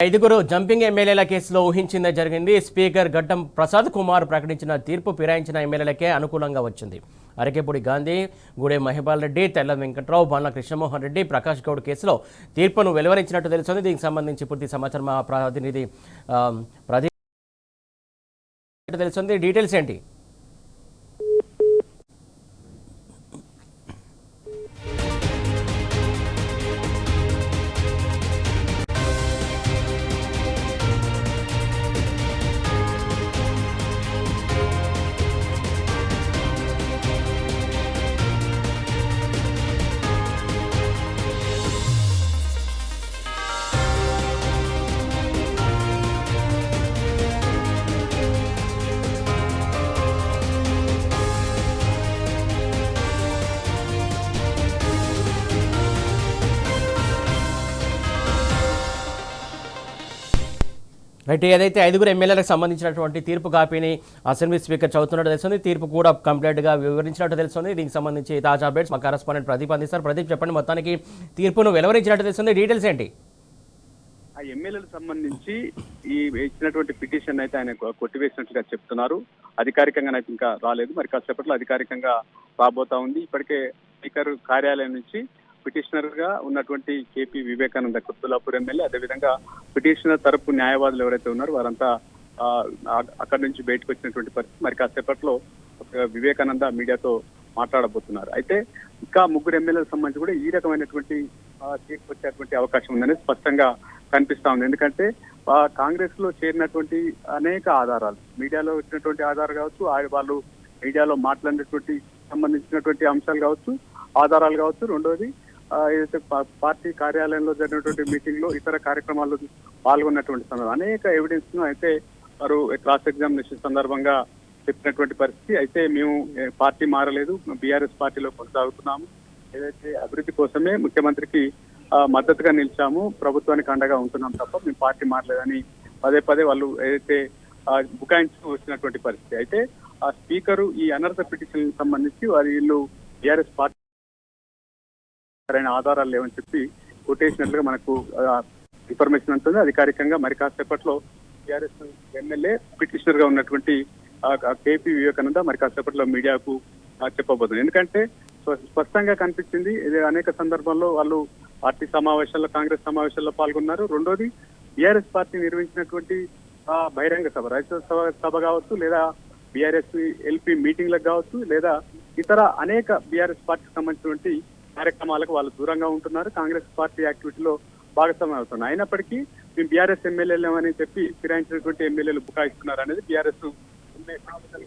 ఐదుగురు జంపింగ్ ఎమ్మెల్యేల కేసులో ఊహించిందే జరిగింది. స్పీకర్ గడ్డం ప్రసాద్ కుమార్ ప్రకటించిన తీర్పు ఫిరాయించిన ఎమ్మెల్యేలకే అనుకూలంగా వచ్చింది. అరకేపూడి గాంధీ, గూడెం మహిపాల్ రెడ్డి, తెల్లం వెంకట్రావు, బండ్ల కృష్ణమోహన్ రెడ్డి, ప్రకాష్ గౌడ్ కేసులో తీర్పును వెలువరించినట్టు తెలుస్తోంది. దీనికి సంబంధించి పూర్తి సమాచారం మా ప్రతినిధి తెలుస్తుంది. డీటెయిల్స్ ఏంటి? రైట్, ఏదైతే ఐదుగురు ఎమ్మెల్యేలకు సంబంధించినటువంటి తీర్పు కాపీని అసెంబ్లీ స్పీకర్ చదువుతున్నట్టు తెలుస్తుంది. తీర్పు కూడా కంప్లీట్గా వివరించినట్టు తెలుస్తుంది. దీనికి సంబంధించి తాజా అప్డేట్స్ మా కరెస్పాండెంట్ ప్రదీప్ అందిస్తారు. ప్రదీప్, చెప్పండి, మొత్తానికి తీర్పును వెలువరించినట్టు తెలుస్తుంది. డీటెయిల్స్ ఏంటి? ఆ ఎమ్మెల్యేలకు సంబంధించి ఈ ఇచ్చినటువంటి పిటిషన్ అయితే ఆయన కొట్టివేసినట్లుగా చెప్తున్నారు. అధికారికంగా అయితే ఇంకా రాలేదు, మరి కాసేపట్లో అధికారికంగా రాబోతా ఉంది. ఇప్పటికే స్పీకర్ కార్యాలయం నుంచి పిటిషనర్ గా ఉన్నటువంటి కేపీ వివేకానంద కుత్బుల్లాపూర్ ఎమ్మెల్యే, అదేవిధంగా పిటిషనర్ తరపు న్యాయవాదులు ఎవరైతే ఉన్నారో వారంతా అక్కడి నుంచి బయటకు వచ్చినటువంటి పరిస్థితి. మరి కాసేపట్లో వివేకానంద మీడియాతో మాట్లాడబోతున్నారు. అయితే ఇంకా ముగ్గురు ఎమ్మెల్యేలకు సంబంధించి కూడా ఈ రకమైనటువంటి తీర్పు వచ్చేటువంటి అవకాశం ఉందని స్పష్టంగా కనిపిస్తా ఉంది. ఎందుకంటే కాంగ్రెస్ లో చేరినటువంటి అనేక ఆధారాలు, మీడియాలో వచ్చినటువంటి ఆధారాలు కావచ్చు, వాళ్ళు మీడియాలో మాట్లాడినటువంటి సంబంధించినటువంటి అంశాలు కావచ్చు, ఆధారాలు కావచ్చు, రెండోది ఏదైతే పార్టీ కార్యాలయంలో జరిగినటువంటి మీటింగ్ లో ఇతర కార్యక్రమాల్లో పాల్గొన్నటువంటి సమయం అనేక ఎవిడెన్స్ ను అయితే వారు క్లాస్ ఎగ్జామినేషన్ సందర్భంగా చెప్పినటువంటి పరిస్థితి. అయితే మేము పార్టీ మారలేదు, బీఆర్ఎస్ పార్టీలో కొనసాగుతున్నాము, ఏదైతే అభివృద్ధి కోసమే ముఖ్యమంత్రికి మద్దతుగా నిలిచాము, ప్రభుత్వానికి అండగా ఉంటున్నాం తప్ప మేము పార్టీ మారలేదని పదే పదే వాళ్ళు ఏదైతే బుకాయించుకు వచ్చినటువంటి పరిస్థితి. అయితే ఆ స్పీకరు ఈ అనర్హత పిటిషన్ సంబంధించి వీళ్ళు బీఆర్ఎస్ పార్టీ సరైన ఆధారాలు లేవని చెప్పి కొట్టేసినట్లుగా మనకు ఇన్ఫర్మేషన్ ఉంటుంది. అధికారికంగా మరి కాసేపట్లో టీఆర్ఎస్ ఎమ్మెల్యే పిటిషనర్ గా ఉన్నటువంటి కేపీ వివేకానంద మరి కాసేపట్లో మీడియాకు చెప్పబోతుంది. ఎందుకంటే స్పష్టంగా కనిపించింది, ఇది అనేక సందర్భాల్లో వాళ్ళు పార్టీ సమావేశాల్లో, కాంగ్రెస్ సమావేశాల్లో పాల్గొన్నారు. రెండోది బీఆర్ఎస్ పార్టీ నిర్వహించినటువంటి బహిరంగ సభ, రైతు సభ కావచ్చు, లేదా బీఆర్ఎస్ ఎల్పీ మీటింగ్లకు కావచ్చు, లేదా ఇతర అనేక బీఆర్ఎస్ పార్టీకి సంబంధించినటువంటి కార్యక్రమాలకు వాళ్ళు దూరంగా ఉంటున్నారు. కాంగ్రెస్ పార్టీ యాక్టివిటీలో భాగస్వామ్యం అవుతున్నారు. అయినప్పటికీ మేము బీఆర్ఎస్ ఎమ్మెల్యేలేమని చెప్పి ఫిరాయించినటువంటి ఎమ్మెల్యేలు బుకాయిస్తున్నారు అనేది బీఆర్ఎస్ గా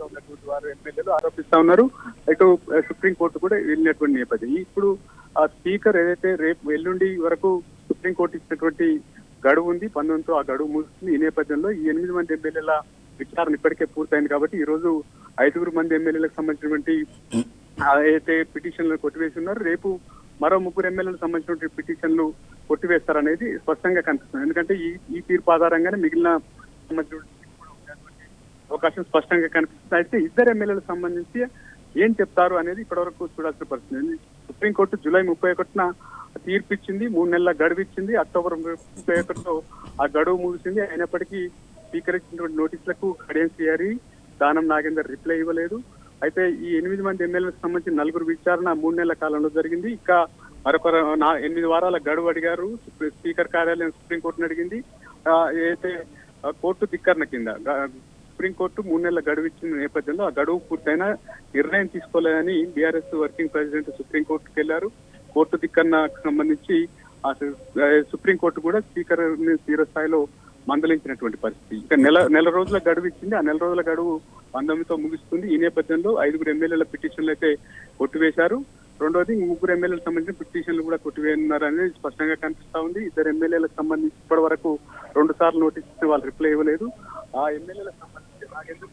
ఉన్నటువంటి వారు ఎమ్మెల్యేలు ఆరోపిస్తా ఉన్నారు. ఇటు సుప్రీంకోర్టు కూడా వెళ్ళినటువంటి నేపథ్యం. ఇప్పుడు ఆ స్పీకర్ ఏదైతే రేపు ఎల్లుండి వరకు సుప్రీంకోర్టు ఇచ్చినటువంటి గడువు ఉంది, 19తో ఆ గడువు ముగుస్తుంది. ఈ నేపథ్యంలో ఈ 8 మంది ఎమ్మెల్యేల విచారణ ఇప్పటికే పూర్తయింది కాబట్టి ఈ రోజు 5 మంది ఎమ్మెల్యేలకు సంబంధించినటువంటి ఏదైతే పిటిషన్లు కొట్టివేసి ఉన్నారు, రేపు మరో 3 ఎమ్మెల్యేలకు సంబంధించినటువంటి పిటిషన్లు కొట్టివేస్తారనేది స్పష్టంగా కనిపిస్తుంది. ఎందుకంటే ఈ తీర్పు ఆధారంగానే మిగిలిన అవకాశం స్పష్టంగా కనిపిస్తుంది. అయితే 2 ఎమ్మెల్యేలకు సంబంధించి ఏం చెప్తారు అనేది ఇప్పటివరకు చూడాల్సిన పరిస్థితి. సుప్రీంకోర్టు జూలై 31న తీర్పు ఇచ్చింది, 3 నెలల గడువు ఇచ్చింది. అక్టోబర్ 31తో ఆ గడువు ముగిసింది. అయినప్పటికీ స్పీకర్ ఇచ్చినటువంటి నోటీసులకు కడియం శ్రీహరి, దానం నాగేందర్ రిప్లై ఇవ్వలేదు. అయితే ఈ 8 మంది ఎమ్మెల్యేలకు సంబంధించి 4 విచారణ 3 నెలల కాలంలో జరిగింది. ఇంకా మరొక 8 వారాల గడువు అడిగారు. స్పీకర్ కార్యాలయం సుప్రీంకోర్టును అడిగింది. ఏదైతే కోర్టు ధిక్కరణ కింద సుప్రీంకోర్టు 3 నెలల గడువు ఇచ్చిన నేపథ్యంలో ఆ గడువు పూర్తయినా నిర్ణయం తీసుకోలేదని బీఆర్ఎస్ వర్కింగ్ ప్రెసిడెంట్ సుప్రీంకోర్టుకు వెళ్లారు. కోర్టు ధిక్కరణకు సంబంధించి సుప్రీంకోర్టు కూడా స్పీకర్ తీవ్రస్థాయిలో మందలించినటువంటి పరిస్థితి. ఇంకా నెల రోజుల గడువు ఇచ్చింది. ఆ నెల రోజుల గడువు 19తో ముగుస్తుంది. ఈ నేపథ్యంలో 5 ఎమ్మెల్యేల పిటిషన్లు అయితే కొట్టివేశారు. రెండోది 3 ఎమ్మెల్యేలకు సంబంధించిన పిటిషన్లు కూడా కొట్టివేయనున్నారు అనేది స్పష్టంగా కనిపిస్తా ఉంది. 2 ఎమ్మెల్యేలకు సంబంధించి ఇప్పటి వరకు 2 సార్లు నోటీస్ ఇస్తే వాళ్ళు రిప్లై ఇవ్వలేదు. ఆ ఎమ్మెల్యేలకు సంబంధించి నాగేంద్ర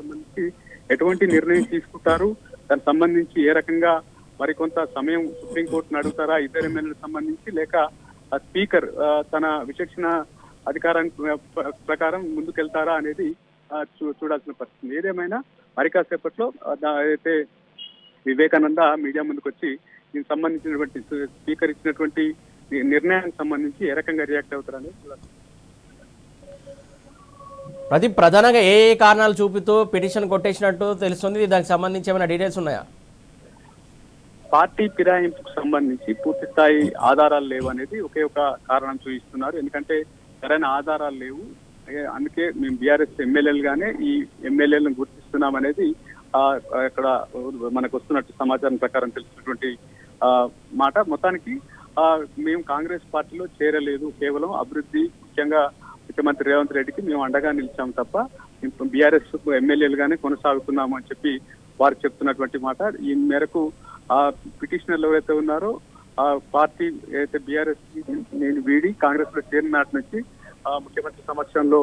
సంబంధించి ఎటువంటి నిర్ణయం తీసుకుంటారు, దానికి సంబంధించి ఏ రకంగా మరికొంత సమయం సుప్రీంకోర్టును అడుగుతారా 2 ఎమ్మెల్యేలకు సంబంధించి, లేక స్పీకర్ తన విచక్షణ అధికారం ప్రకారం ముందుకెళ్తారా అనేది చూడాల్సిన పరిస్థితి. ఏదేమైనా మరి కాసేపట్లో అయితే వివేకానంద మీడియా ముందుకు వచ్చి దీనికి సంబంధించినటువంటి స్పీకర్ ఇచ్చినటువంటి నిర్ణయానికి సంబంధించి ఏ రకంగా రియాక్ట్ అవుతారనేది ప్రదీప్, ప్రధానంగా ఏ ఏ కారణాలు చూపుతూ పిటిషన్ కొట్టేసినట్టు తెలుస్తుంది? దానికి సంబంధించి ఏమైనా డీటెయిల్స్ ఉన్నాయా? పార్టీ ఫిరాయింపుకు సంబంధించి పూర్తి స్థాయి ఆధారాలు లేవు అనేది ఒకే ఒక కారణం చూపిస్తున్నారు. ఎందుకంటే సరైన ఆధారాలు లేవు, అందుకే మేము బీఆర్ఎస్ ఎమ్మెల్యేలుగానే ఈ ఎమ్మెల్యేలను గుర్తిస్తున్నాం అనేది ఇక్కడ మనకు వస్తున్నట్టు సమాచారం ప్రకారం తెలిసినటువంటి మాట. మొత్తానికి మేము కాంగ్రెస్ పార్టీలో చేరలేదు, కేవలం అభివృద్ధి, ముఖ్యంగా ముఖ్యమంత్రి రేవంత్ రెడ్డికి మేము అండగా నిలిచాం తప్ప బీఆర్ఎస్ ఎమ్మెల్యేలుగానే కొనసాగుతున్నాము అని చెప్పి వారు చెప్తున్నటువంటి మాట. ఈ మేరకు పిటిషనర్లు ఎవరైతే ఉన్నారో ఆ పార్టీ ఏదైతే బీఆర్ఎస్ నేను వీడి కాంగ్రెస్ లో చేరిన నాటి నుంచి ముఖ్యమంత్రి సమక్షంలో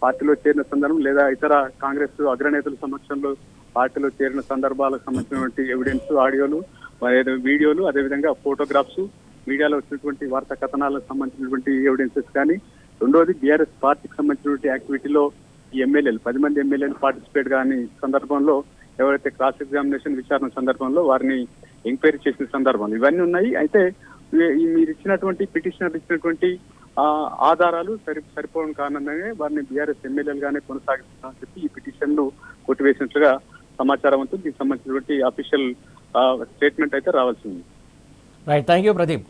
పార్టీలో చేరిన సందర్భం లేదా ఇతర కాంగ్రెస్ అగ్రనేతల సమక్షంలో పార్టీలో చేరిన సందర్భాలకు సంబంధించినటువంటి ఎవిడెన్స్, ఆడియోలు, వీడియోలు, అదేవిధంగా ఫోటోగ్రాఫ్స్, మీడియాలో వచ్చినటువంటి వార్తా కథనాలకు సంబంధించినటువంటి ఎవిడెన్సెస్ కానీ, రెండోది బీఆర్ఎస్ పార్టీకి సంబంధించినటువంటి యాక్టివిటీలో ఈ ఎమ్మెల్యేలు 10 మంది ఎమ్మెల్యేలు పార్టిసిపేట్ కాని సందర్భంలో ఎవరైతే క్రాస్ ఎగ్జామినేషన్ విచారణ సందర్భంలో వారిని ఎంక్వైరీ చేసిన సందర్భాలు ఇవన్నీ ఉన్నాయి. అయితే మీరు ఇచ్చినటువంటి పిటిషనర్ ఇచ్చినటువంటి ఆధారాలు సరిపోవడం కారణంగానే వారిని బీఆర్ఎస్ ఎమ్మెల్యేలుగానే కొనసాగిస్తున్నామని చెప్పి ఈ పిటిషన్ ను కొట్టివేసినట్లుగా సమాచారం ఉంటుంది. దీనికి సంబంధించినటువంటి అఫీషియల్ స్టేట్మెంట్ అయితే రావాల్సింది. Right, thank you Pradeep.